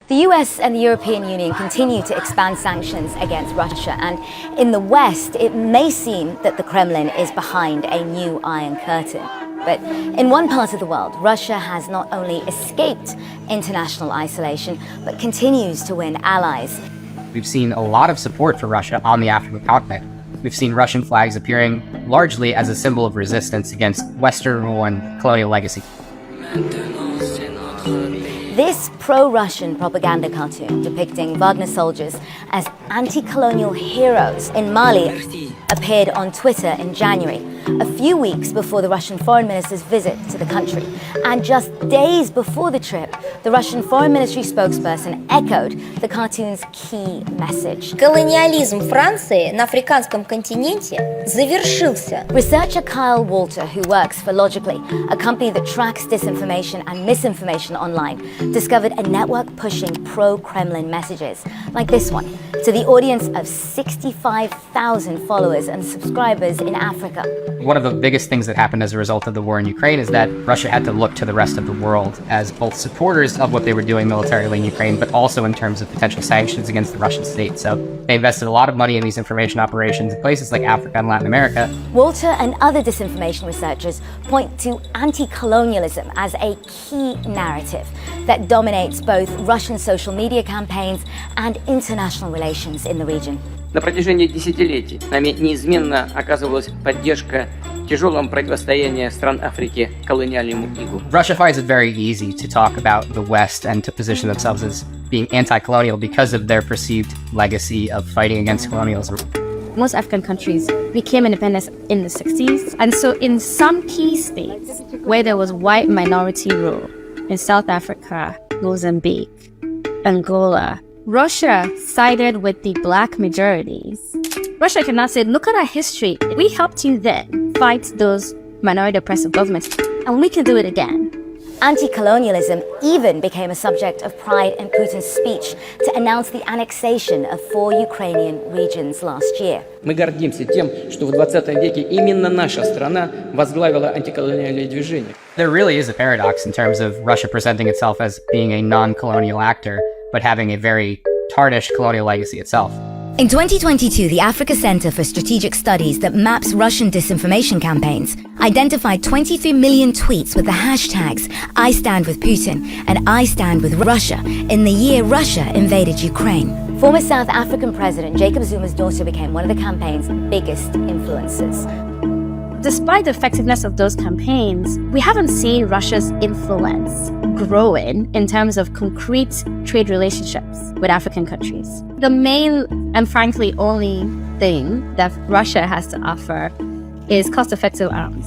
The US and the European Union continue to expand sanctions against Russia, and in the West, it may seem that the Kremlin is behind a new Iron Curtain. But in one part of the world, Russia has not only escaped international isolation, but continues to win allies. We've seen a lot of support for Russia on the African continent. We've seen Russian flags appearing largely as a symbol of resistance against Western rule and colonial legacy. This pro-Russian propaganda cartoon depicting Wagner soldiers as anti-colonial heroes in Mali appeared on Twitter in January, a few weeks before the Russian foreign minister's visit to the country. And just days before the trip, the Russian foreign ministry spokesperson echoed the cartoon's key message. Колониализм Франции на африканском континенте завершился. Researcher Kyle Walter, who works for Logically, a company that tracks disinformation and misinformation online, discovered a network pushing pro-Kremlin messages, like this one, to the audience of 65,000 followers and subscribers in Africa. One of the biggest things that happened as a result of the war in Ukraine is that Russia had to look to the rest of the world as both supporters of what they were doing militarily in Ukraine, but also in terms of potential sanctions against the Russian state. So they invested a lot of money in these information operations in places like Africa and Latin America. Walter and other disinformation researchers point to anti-colonialism as a key narrative that dominates both Russian social media campaigns and international relations in the region. На протяжении десятилетий нами неизменно оказывалась поддержка в тяжелом противостоянии стран Африки колониальному игу. Russia finds it very easy to talk about the West and to position themselves as being anti-colonial because of their perceived legacy of fighting against colonialism. Most African countries became independent in the 60s. And so in some key states where there was white minority rule, in South Africa, Mozambique, Angola, Russia sided with the black majorities. Russia cannot say, look at our history. We helped you then fight those minority oppressive governments, and we can do it again. Anti-colonialism even became a subject of pride in Putin's speech to announce the annexation of 4 Ukrainian regions last year. Мы гордимся тем, что в 20 веке именно наша страна возглавила антиколониальное движение. There really is a paradox in terms of Russia presenting itself as being a non-colonial actor, but having a very tarnished colonial legacy itself. In 2022, the Africa Center for Strategic Studies that maps Russian disinformation campaigns identified 23 million tweets with the hashtags I stand with Putin and I stand with Russia in the year Russia invaded Ukraine. Former South African President Jacob Zuma's daughter became one of the campaign's biggest influencers. Despite the effectiveness of those campaigns, we haven't seen Russia's influence growing in terms of concrete trade relationships with African countries. The main and frankly only thing that Russia has to offer is cost-effective arms.